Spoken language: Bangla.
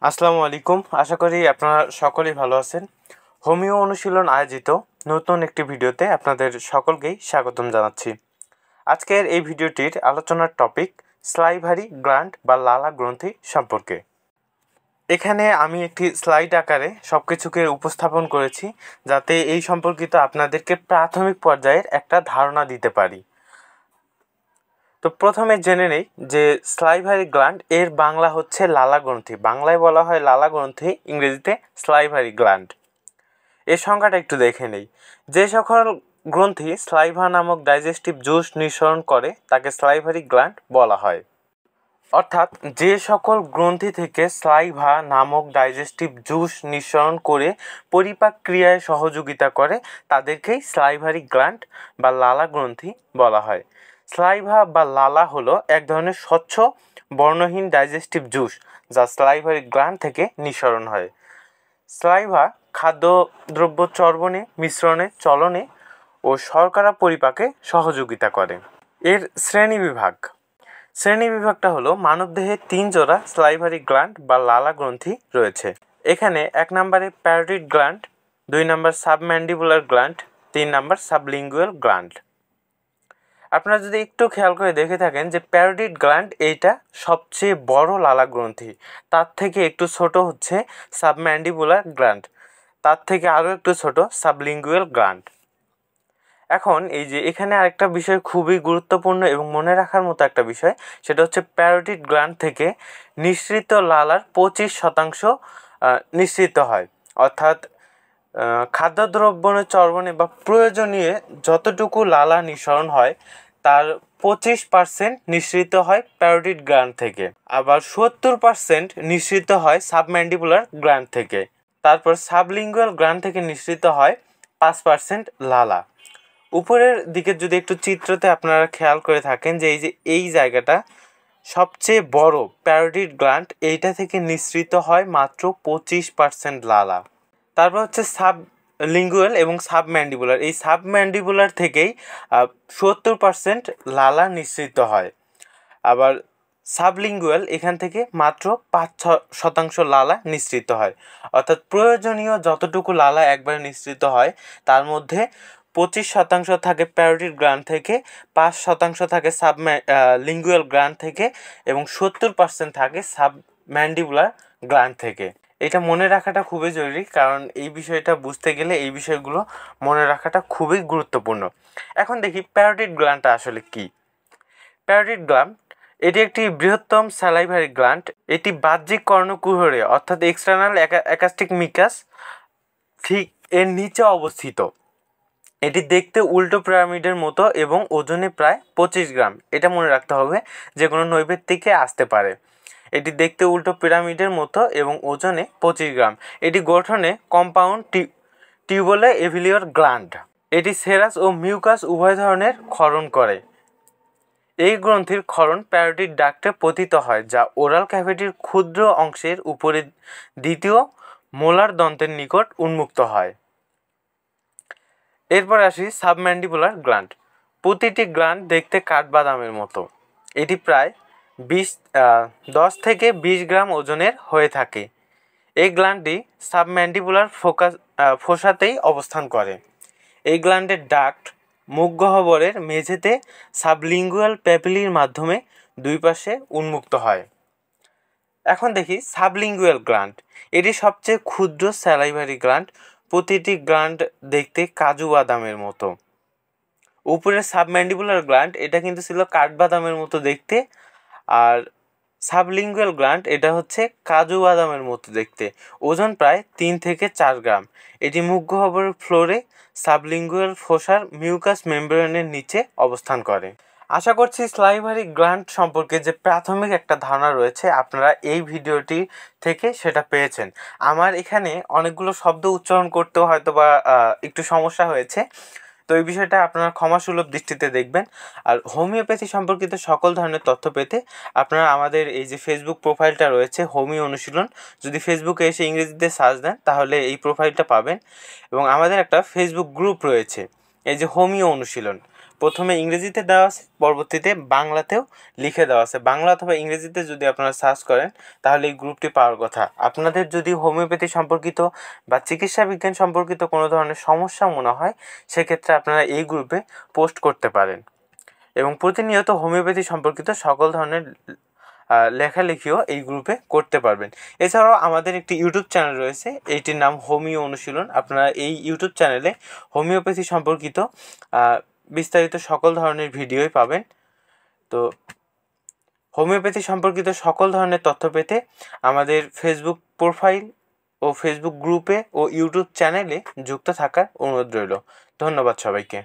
আসসালামু আলাইকুম। আশা করি আপনারা সকলেই ভালো আছেন। হোমিও অনুশীলন আয়োজিত নতুন একটি ভিডিওতে আপনাদের সকলকেই স্বাগতম জানাচ্ছি। আজকের এই ভিডিওটির আলোচনার টপিক স্লাইভারি গ্ল্যান্ড বা লালা গ্রন্থি সম্পর্কে। এখানে আমি একটি স্লাইড আকারে সব কিছুকে উপস্থাপন করেছি যাতে এই সম্পর্কিত আপনাদেরকে প্রাথমিক পর্যায়ের একটা ধারণা দিতে পারি। তো প্রথমে জেনে নেই যে স্লাইভারি গ্ল্যান্ড এর বাংলা হচ্ছে লালা গ্রন্থি। বাংলায় বলা হয় লালা গ্রন্থি, ইংরেজিতে স্লাইভারি গ্ল্যান্ড। এর সংজ্ঞাটা একটু দেখে নেই। যে সকল গ্রন্থি স্লাইভা নামক ডাইজেস্টিভ জুস নিঃসরণ করে তাকে স্লাইভারি গ্ল্যান্ড বলা হয়। অর্থাৎ যে সকল গ্রন্থি থেকে স্লাইভা নামক ডাইজেস্টিভ জুস নিঃসরণ করে পরিপাক ক্রিয়ায় সহযোগিতা করে তাদেরকেই স্লাইভারি গ্ল্যান্ড বা লালা গ্রন্থি বলা হয়। স্লাইভা বা লালা হলো এক ধরনের স্বচ্ছ বর্ণহীন ডাইজেস্টিভ জুস যা স্লাইভারি গ্ল্যান্ড থেকে নিঃসরণ হয়। স্লাইভা খাদ্যদ্রব্য চর্বণে, মিশ্রণে, চলনে ও শর্করা পরিপাকে সহযোগিতা করে। এর শ্রেণীবিভাগটা হলো মানবদেহে 3 জোড়া স্লাইভারি গ্ল্যান্ড বা লালা গ্রন্থি রয়েছে। এখানে 1 নম্বরে প্যারোটিড গ্ল্যান্ড, 2 নম্বর সাবম্যান্ডিবুলার গ্ল্যান্ড, 3 নম্বর সাবলিঙ্গুয়াল গ্ল্যান্ড। আপনারা যদি একটু খেয়াল করে দেখে থাকেন যে প্যারোটিড গ্ল্যান্ড এইটা সবচেয়ে বড় লালা গ্রন্থি, তার থেকে একটু ছোট হচ্ছে সাবম্যান্ডিবুলার গ্ল্যান্ড, তার থেকে আরও একটু ছোট সাবলিঙ্গুয়াল গ্ল্যান্ড। এখন এই যে এখানে আরেকটা বিষয় খুবই গুরুত্বপূর্ণ এবং মনে রাখার মতো একটা বিষয়, সেটা হচ্ছে প্যারোটিড গ্ল্যান্ড থেকে নিঃসৃত লালার 25% নিঃসৃত হয়। অর্থাৎ খাদ্যদ্রব্য চর্বণে বা প্রয়োজনীয় যতটুকু লালা নিঃসরণ হয় তার 25% নিঃসৃত হয় প্যারোটিড গ্ল্যান্ড থেকে, আবার 70% নিঃসৃত হয় সাবম্যান্ডিবুলার গ্ল্যান্ড থেকে। তারপর সাবলিঙ্গুয়াল গ্ল্যান্ড থেকে নিঃসৃত হয় 5% লালা। উপরের দিকে যদি একটু চিত্রতে আপনারা খেয়াল করে থাকেন যে এই জায়গাটা সবচেয়ে বড় প্যারোটিড গ্ল্যান্ড, এইটা থেকে নিঃসৃত হয় মাত্র 25% লালা। তারপর হচ্ছে সাবলিঙ্গুয়াল এবং সাবম্যান্ডিবুলার, এই সাবম্যান্ডিবুলার থেকেই 70% লালা নিঃসৃত হয়। আবার সাবলিঙ্গুয়াল এখান থেকে মাত্র 5% লালা নিঃসৃত হয়। অর্থাৎ প্রয়োজনীয় যতটুকু লালা একবারে নিঃসৃত হয় তার মধ্যে 25% থাকে প্যারোটিড গ্ল্যান্ড থেকে, 5% থাকে লিঙ্গুয়াল গ্ল্যান্ড থেকে এবং 70% থাকে সাবম্যান্ডিবুলার গ্ল্যান্ড থেকে। এটা মনে রাখাটা খুবই জরুরি, কারণ এই বিষয়টা বুঝতে গেলে এই বিষয়গুলো মনে রাখাটা খুবই গুরুত্বপূর্ণ। এখন দেখি প্যারোটিড গ্ল্যান্ডটা আসলে কি। প্যারোটিড গ্ল্যান্ড এটি একটি বৃহত্তম স্যালাইভারি গ্ল্যান্ড। এটি বাহ্যিক কর্ণকুহরে অর্থাৎ এক্সটার্নাল অ্যাকাস্টিক মিকাস ঠিক এর নিচে অবস্থিত। এটি দেখতে উল্টো পিরামিডের মতো এবং ওজনে প্রায় 25 গ্রাম। এটা মনে রাখতে হবে, যে কোনো নৈবেদ্য থেকে আসতে পারে। এটি দেখতে উল্টো পিরামিডের মতো এবং ওজনে 25 গ্রাম। এটি গঠনে কম্পাউন্ড টিউবুলার এভিলিওর গ্ল্যান্ড। এটি সেরাস ও মিউকাস উভয় ধরনের ক্ষরণ করে। এই গ্রন্থির ক্ষরণ প্যারোটিড ডাক্টে পতিত হয়, যা ওরাল ক্যাভিটির ক্ষুদ্র অংশের উপরে দ্বিতীয় মোলার দন্তের নিকট উন্মুক্ত হয়। এরপর আসি সাবম্যান্ডিবুলার গ্ল্যান্ড। প্রতিটি গ্ল্যান্ড দেখতে কাঠবাদামের মতো। এটি প্রায় 10 থেকে 20 গ্রাম ওজনের হয়ে থাকে। এই গ্ল্যান্ডটি সাবম্যান্ডিবুলার ফোসাতেই অবস্থান করে। এই গ্ল্যান্ডের ডাক্ট মুখগহ্বরের মেঝেতে সাবলিঙ্গুয়াল প্যাপিলির মাধ্যমে দুই পাশে উন্মুক্ত হয়। এখন দেখি সাবলিঙ্গুয়াল গ্ল্যান্ড। এটি সবচেয়ে ক্ষুদ্র স্যালাইভারি গ্ল্যান্ড। প্রতিটি গ্ল্যান্ড দেখতে কাজু বাদামের মতো। উপরের সাবম্যান্ডিবুলার গ্ল্যান্ড এটা কিন্তু ছিল কাঠবাদামের মতো দেখতে, আর সাবলিঙ্গুয়াল গ্ল্যান্ড এটা হচ্ছে কাজু বাদামের মতো দেখতে। ওজন প্রায় 3 থেকে 4 গ্রাম। এটি মুখগহ্বরের ফ্লোরে সাবলিঙ্গুয়াল ফোসার মিউকাস মেমব্রেনের নিচে অবস্থান করে। আশা করছি স্লাইভারি গ্ল্যান্ড সম্পর্কে যে প্রাথমিক একটা ধারণা রয়েছে আপনারা এই ভিডিওটি থেকে সেটা পেয়েছেন। আমার এখানে অনেকগুলো শব্দ উচ্চারণ করতেও হয়তো বা একটু সমস্যা হয়েছে, তো এই বিষয়টা আপনারা ক্ষমাসুলভ দৃষ্টিতে দেখবেন। আর হোমিওপ্যাথি সম্পর্কিত সকল ধরনের তথ্য পেতে আপনারা আমাদের এই যে ফেসবুক প্রোফাইলটা রয়েছে হোমিও অনুশীলন, যদি ফেসবুকে এসে ইংরেজিতে সার্চ দেন তাহলে এই প্রোফাইলটা পাবেন। এবং আমাদের একটা ফেসবুক গ্রুপ রয়েছে এই যে হোমিও অনুশীলন। প্রথমে ইংরেজিতে দেওয়া আছে, পরবর্তীতে বাংলাতেও লিখে দেওয়া আছে। বাংলা অথবা ইংরেজিতে যদি আপনারা সার্চ করেন তাহলে এই গ্রুপটি পাওয়ার কথা। আপনাদের যদি হোমিওপ্যাথি সম্পর্কিত বা চিকিৎসা বিজ্ঞান সম্পর্কিত কোনো ধরনের সমস্যা মনে হয়, সেক্ষেত্রে আপনারা এই গ্রুপে পোস্ট করতে পারেন এবং প্রতিনিয়ত হোমিওপ্যাথি সম্পর্কিত সকল ধরনের লেখালেখিও এই গ্রুপে করতে পারবেন। এছাড়াও আমাদের একটি ইউটিউব চ্যানেল রয়েছে, এইটির নাম হোমিও অনুশীলন। আপনারা এই ইউটিউব চ্যানেলে হোমিওপ্যাথি সম্পর্কিত বিস্তারিত সকল ধরনের ভিডিওই পাবেন। তো হোমিওপ্যাথি সম্পর্কিত সকল ধরনের তথ্য পেতে আমাদের ফেসবুক প্রোফাইল ও ফেসবুক গ্রুপে ও ইউটিউব চ্যানেলে যুক্ত থাকার অনুরোধ রইল। ধন্যবাদ সবাইকে।